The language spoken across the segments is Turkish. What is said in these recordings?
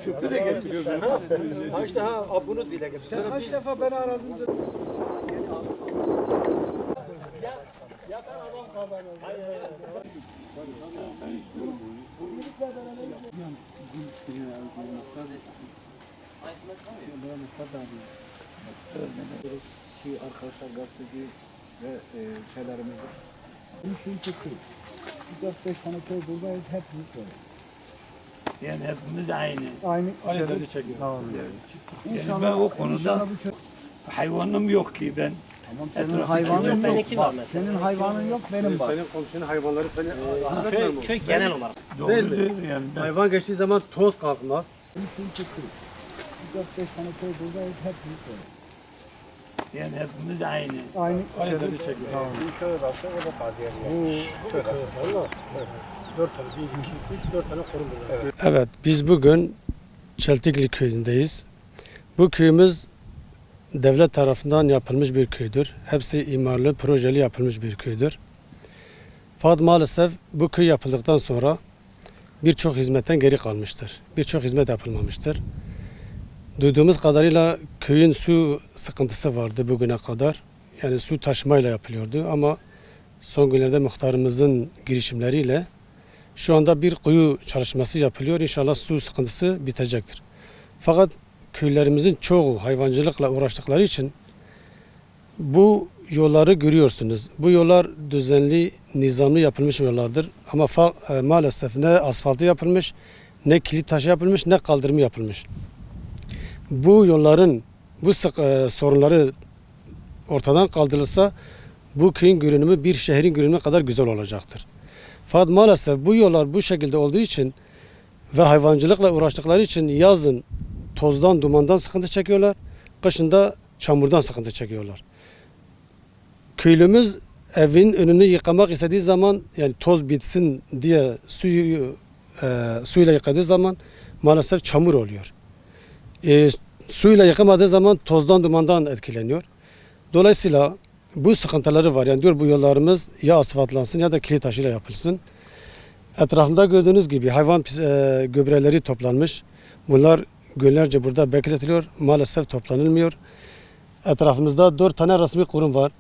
Çöpü de getiriyor. İşte bunu dile getirdim. Kaç defa ben aradım. Ki arkadaşlar gazeteci ve şeylerimizdir. Şunu çekiyor. 4-5 tane köy buradayız, hep büyük böyle. Yani hepimiz aynı. Aynı Şeyleri çekiyor. Tamam. Yani ben o konuda hayvanım yok ki ben. Tamam, senin hayvanın yok. Bak, senin hayvanın yok, benim var. Senin komşunun hayvanları seni hasretmiyor mu? Köy genel olarak. Doğrudur yani. Hayvan geçtiği zaman toz kalkmaz. Şunu çekiyor. 4-5 tane köy buradayız, hep büyük böyle. Yani hepimiz aynı. Aynı Şeyleri çekiyor. Tamam. Bir köy varsa o da taziye veriyor. Bu köy varsa 4 tane, 1, 2, 3, 4 tane kurum burada. Evet, biz bugün Çeltikli köyündeyiz. Bu köyümüz devlet tarafından yapılmış bir köydür. Hepsi imarlı, projeli yapılmış bir köydür. Fakat maalesef bu köy yapıldıktan sonra birçok hizmetten geri kalmıştır. Birçok hizmet yapılmamıştır. Duyduğumuz kadarıyla köyün su sıkıntısı vardı bugüne kadar. Yani su taşımayla yapılıyordu ama son günlerde muhtarımızın girişimleriyle şu anda bir kuyu çalışması yapılıyor. İnşallah su sıkıntısı bitecektir. Fakat köylerimizin çoğu hayvancılıkla uğraştıkları için bu yolları görüyorsunuz. Bu yollar düzenli, nizamlı yapılmış yollardır. Ama maalesef ne asfaltı yapılmış, ne kilit taşı yapılmış, ne kaldırımı yapılmış. Bu yolların, bu sorunları ortadan kaldırılsa bu köyün görünümü bir şehrin görünümü kadar güzel olacaktır. Fakat maalesef bu yollar bu şekilde olduğu için ve hayvancılıkla uğraştıkları için yazın tozdan, dumandan sıkıntı çekiyorlar. Kışın da çamurdan sıkıntı çekiyorlar. Köylümüz evin önünü yıkamak istediği zaman, yani toz bitsin diye suyla yıkadığı zaman maalesef çamur oluyor. Suyla yıkamadığı zaman tozdan, dumandan etkileniyor. Dolayısıyla bu sıkıntıları var. Yani diyor bu yollarımız ya asfaltlansın ya da kilit taşıyla yapılsın. Etrafında gördüğünüz gibi hayvan gübreleri toplanmış. Bunlar günlerce burada bekletiliyor. Maalesef toplanılmıyor. Etrafımızda 4 tane resmi kurum var.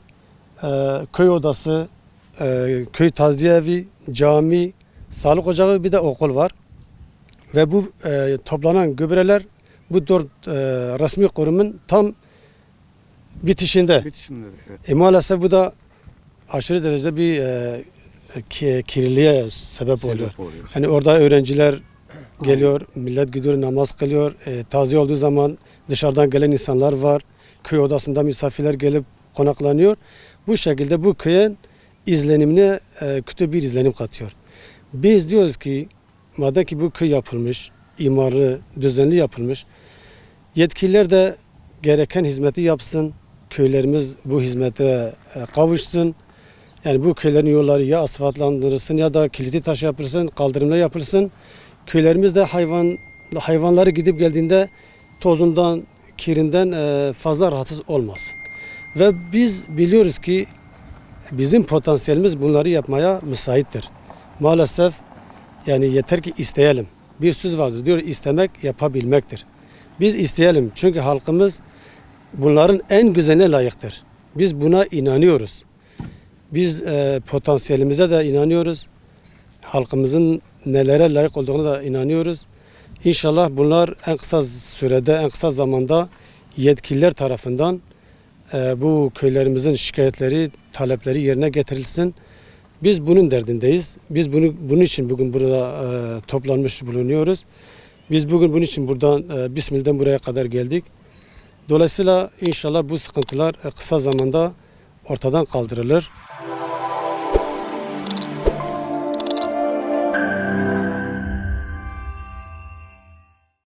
Köy odası, köy taziye evi, cami, sağlık ocağı, bir de okul var. Ve bu toplanan gübreler bu 4 resmi kurumun tam bitişinde. Evet. Maalesef bu da aşırı derecede bir kirliliğe sebep oluyor. Hani orada öğrenciler geliyor, millet gidiyor, namaz kılıyor. Taziye olduğu zaman dışarıdan gelen insanlar var. Köy odasında misafirler gelip konaklanıyor. Bu şekilde bu köyün izlenimine kötü bir izlenim katıyor. Biz diyoruz ki madem ki bu köy yapılmış, imarlı, düzenli yapılmış, yetkililer de gereken hizmeti yapsın. Köylerimiz bu hizmete kavuşsun. Yani bu köylerin yolları ya asfaltlandırılsın ya da kilitli taş yapılsın, kaldırımlar yapılsın. Köylerimiz de hayvanları gidip geldiğinde tozundan, kirinden fazla rahatsız olmasın. Ve biz biliyoruz ki bizim potansiyelimiz bunları yapmaya müsaittir. Maalesef yani yeter ki isteyelim. Bir söz vardır diyor, istemek yapabilmektir. Biz isteyelim çünkü halkımız bunların en güzeline layıktır. Biz buna inanıyoruz. Biz potansiyelimize de inanıyoruz. Halkımızın nelere layık olduğuna da inanıyoruz. İnşallah bunlar en kısa sürede, en kısa zamanda yetkililer tarafından bu köylerimizin şikayetleri, talepleri yerine getirilsin. Biz bunun derdindeyiz. Biz bunun için bugün burada toplanmış bulunuyoruz. Biz bugün bunun için buradan Bismillah'dan buraya kadar geldik. Dolayısıyla inşallah bu sıkıntılar kısa zamanda ortadan kaldırılır.